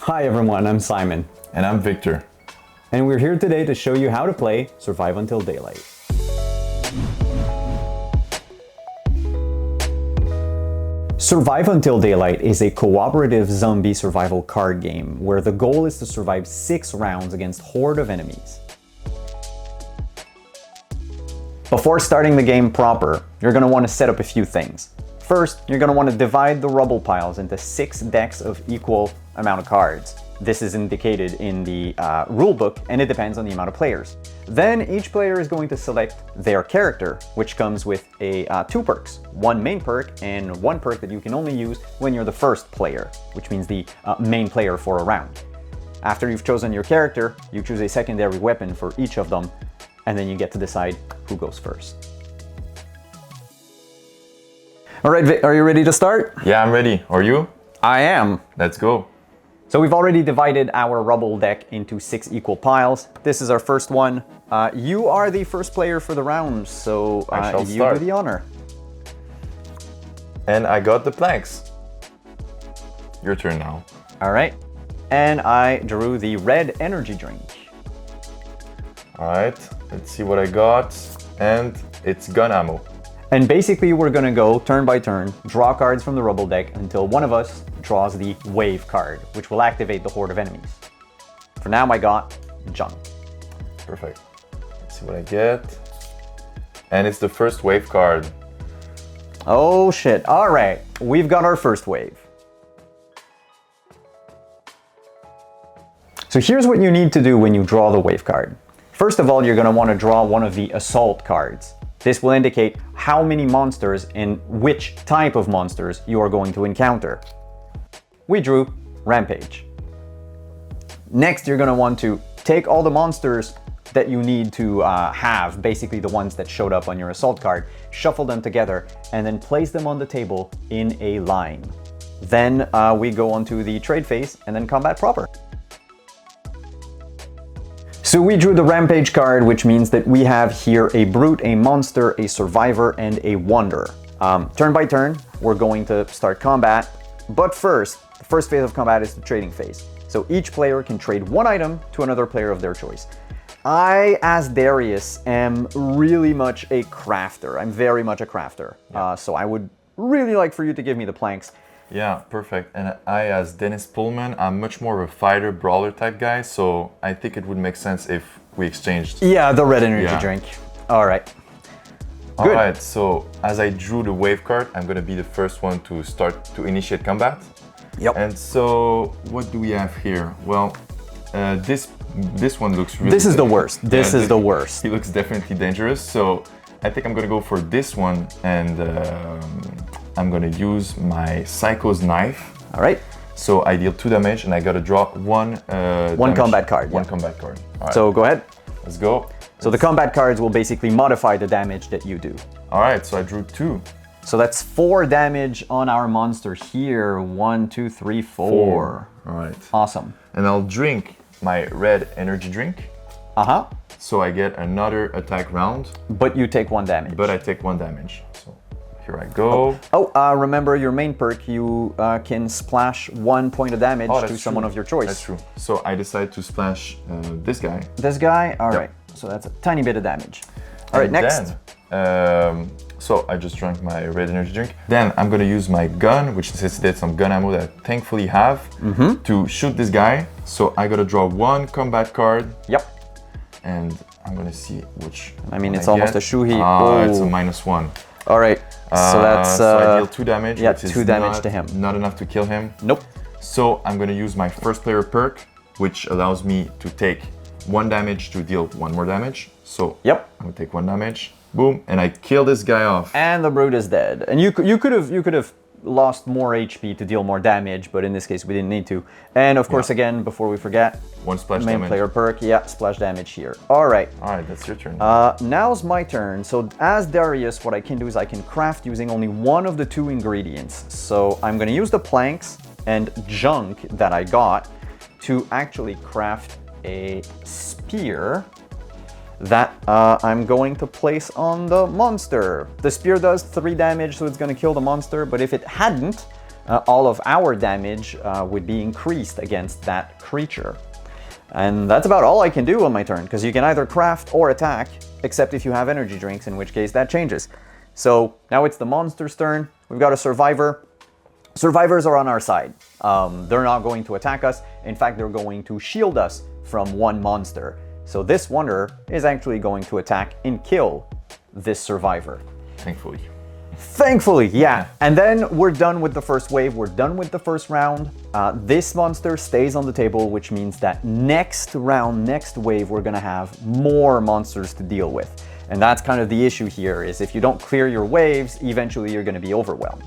Hi everyone, I'm Simon. And I'm Victor. And we're here today to show you how to play Survive Until Daylight. Survive Until Daylight is a cooperative zombie survival card game where the goal is to survive 6 rounds against a horde of enemies. Before starting the game proper, you're going to want to set up a few things. First, you're going to want to divide the rubble piles into 6 decks of equal amount of cards. This is indicated in the rulebook, and it depends on the amount of players. Then each player is going to select their character, which comes with 2 perks, 1 main perk and 1 perk that you can only use when you're the first player, which means the main player for a round. After you've chosen your character, you choose a secondary weapon for each of them, and then you get to decide who goes first. All right, Vic, are you ready to start? Yeah, I'm ready. Are you? I am. Let's go. So we've already divided our rubble deck into 6 equal piles. This is our first one. You are the first player for the round, so you do the honor. And I got the planks. Your turn now. All right. And I drew the red energy drink. All right, let's see what I got. And it's gun ammo. And basically we're gonna go turn by turn, draw cards from the rubble deck until one of us draws the wave card, which will activate the horde of enemies. For now, I got junk. Perfect. Let's see what I get. And it's the first wave card. Oh shit, all right. We've got our first wave. So here's what you need to do when you draw the wave card. First of all, you're gonna wanna draw one of the assault cards. This will indicate how many monsters and which type of monsters you are going to encounter. We drew Rampage. Next, you're gonna want to take all the monsters that you need to have, basically the ones that showed up on your assault card, shuffle them together, and then place them on the table in a line. Then we go on to the trade phase and then combat proper. So we drew the Rampage card, which means that we have here a brute, a monster, a survivor, and a wanderer. Turn by turn, we're going to start combat, but first, the first phase of combat is the trading phase. So each player can trade 1 item to another player of their choice. I, as Darius, am really much a crafter. I'm very much a crafter. Yeah. So I would really like for you to give me the planks. Yeah, perfect. And I, as Dennis Pullman, I'm much more of a fighter, brawler type guy, so I think it would make sense if we exchanged. Yeah, the red energy drink. All right. All right, so as I drew the wave card, I'm gonna be the first one to start to initiate combat. Yep. And so, what do we have here? Well, this one looks really... This is the worst. This is the worst. He looks definitely dangerous, so I think I'm gonna go for this one, and I'm gonna use my Psycho's knife. All right. So I deal 2 damage, and I gotta draw one combat card. One combat card. All right. So go ahead. Let's go. So the combat cards will basically modify the damage that you do. All right, so I drew 2. So that's 4 damage on our monster here. 1, 2, 3, 4. All right. Awesome. And I'll drink my red energy drink. Uh-huh. So I get another attack round. But you take 1 damage. But I take 1 damage. So here I go. Remember your main perk, you can splash 1 point of damage to someone of your choice. That's true. So I decide to splash this guy. This guy? All right. So that's a tiny bit of damage. All right, next. Then, so I just drank my red energy drink. Then I'm gonna use my gun, which necessitates some gun ammo that I thankfully have, to shoot this guy. So I gotta draw 1 combat card. Yep. And I'm gonna see which. I mean, it's almost a shuhi. It's a -1. All right. So that's. So I deal 2 damage. Yeah, which is 2 damage to him. Not enough to kill him. Nope. So I'm gonna use my first player perk, which allows me to take 1 damage to deal 1 more damage. So yep. I'm gonna take 1 damage. Boom, and I kill this guy off. And the brute is dead. And you could have lost more HP to deal more damage, but in this case we didn't need to. And of course, again, before we forget, 1 splash main damage. player perk, yeah, splash damage here. All right. All right, that's your turn. Now's my turn. So as Darius, what I can do is I can craft using only 1 of the 2 ingredients. So I'm gonna use the planks and junk that I got to actually craft a spear that I'm going to place on the monster. The spear does 3 damage, so it's gonna kill the monster, but if it hadn't, all of our damage would be increased against that creature. And that's about all I can do on my turn, because you can either craft or attack, except if you have energy drinks, in which case that changes. So now it's the monster's turn. We've got a survivor. Survivors are on our side. They're not going to attack us. In fact, they're going to shield us from one monster. So this wanderer is actually going to attack and kill this survivor. Thankfully. Thankfully, yeah. And then we're done with the first wave. We're done with the first round. This monster stays on the table, which means that next round, next wave, we're gonna have more monsters to deal with. And that's kind of the issue here, is if you don't clear your waves, eventually you're gonna be overwhelmed.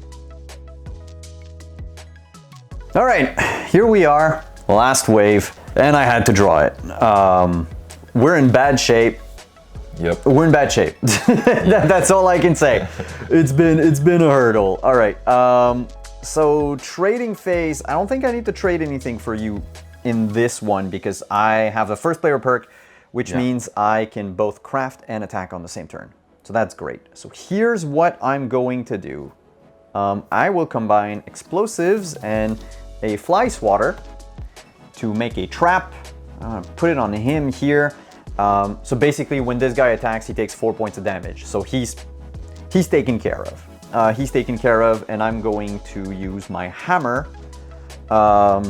All right, here we are, last wave, and I had to draw it. We're in bad shape. Yep. We're in bad shape. That's all I can say. It's been a hurdle. All right. So trading phase, I don't think I need to trade anything for you in this one because I have the first player perk, which means I can both craft and attack on the same turn. So that's great. So here's what I'm going to do. I will combine explosives and a fly swatter to make a trap. Put it on him here. So basically when this guy attacks, he takes 4 points of damage. So he's taken care of. He's taken care of, and I'm going to use my hammer. All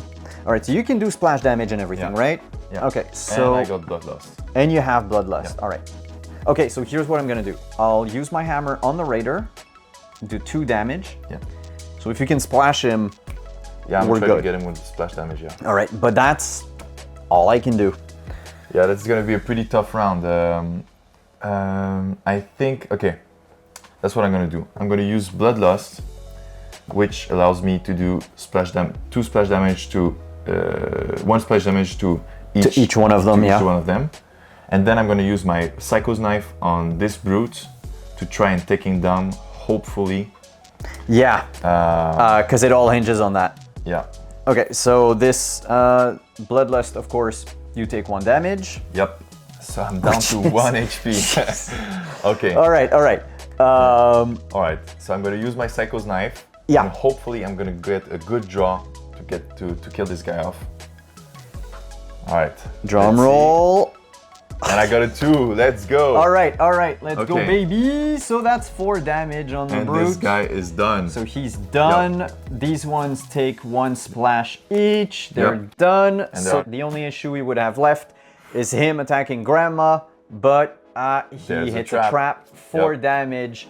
right, so you can do splash damage and everything, right? Yeah. Okay, so... And I got Bloodlust. And you have Bloodlust, Yeah. all right. Okay, so here's what I'm gonna do. I'll use my hammer on the raider, do 2 damage. Yeah. So if you can splash him, Yeah, I'm we're trying to good. get him with splash damage, yeah. All right, but that's all I can do. Yeah, that's gonna be a pretty tough round. I think, okay, that's what I'm gonna do. I'm gonna use Bloodlust, which allows me to do 2 splash damage to, 1 splash damage to each one of them, to yeah. each one of them. And then I'm gonna use my Psycho's Knife on this brute to try and take him down, hopefully. Yeah, because it all hinges on that. Yeah. Okay, so this Bloodlust, of course, you take 1 damage. Yep. So I'm down to 1 HP. Okay. All right, all right. All right. So I'm gonna use my Psycho's Knife. Yeah. And hopefully I'm gonna get a good draw to get to kill this guy off. All right. Drum let's roll. see. And I got a 2. Let's go. All right, let's go, Okay. baby. So that's 4 damage on the And brute. this guy is done. So he's done. Yep. These ones take 1 splash each. They're Yep. done. And So the only issue we would have left is him attacking Grandma, but he There's a hits a trap. trap, 4 Yep. damage.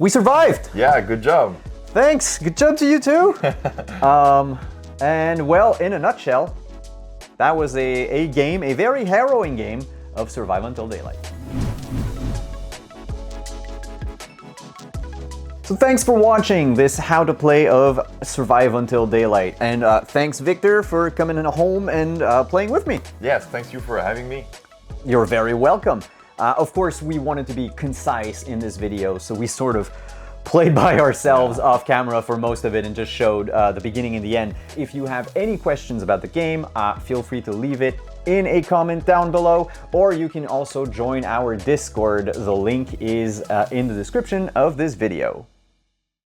We survived. Yeah, good job. Thanks. Good job to you too. And well, in a nutshell, that was a game, a very harrowing game of Survive Until Daylight. So thanks for watching this how to play of Survive Until Daylight. And thanks Victor for coming in home and playing with me. Yes, thanks you for having me. You're very welcome. Of course, we wanted to be concise in this video, so we sort of played by ourselves off camera for most of it and just showed the beginning and the end. If you have any questions about the game, feel free to leave it in a comment down below, or you can also join our Discord. The link is in the description of this video.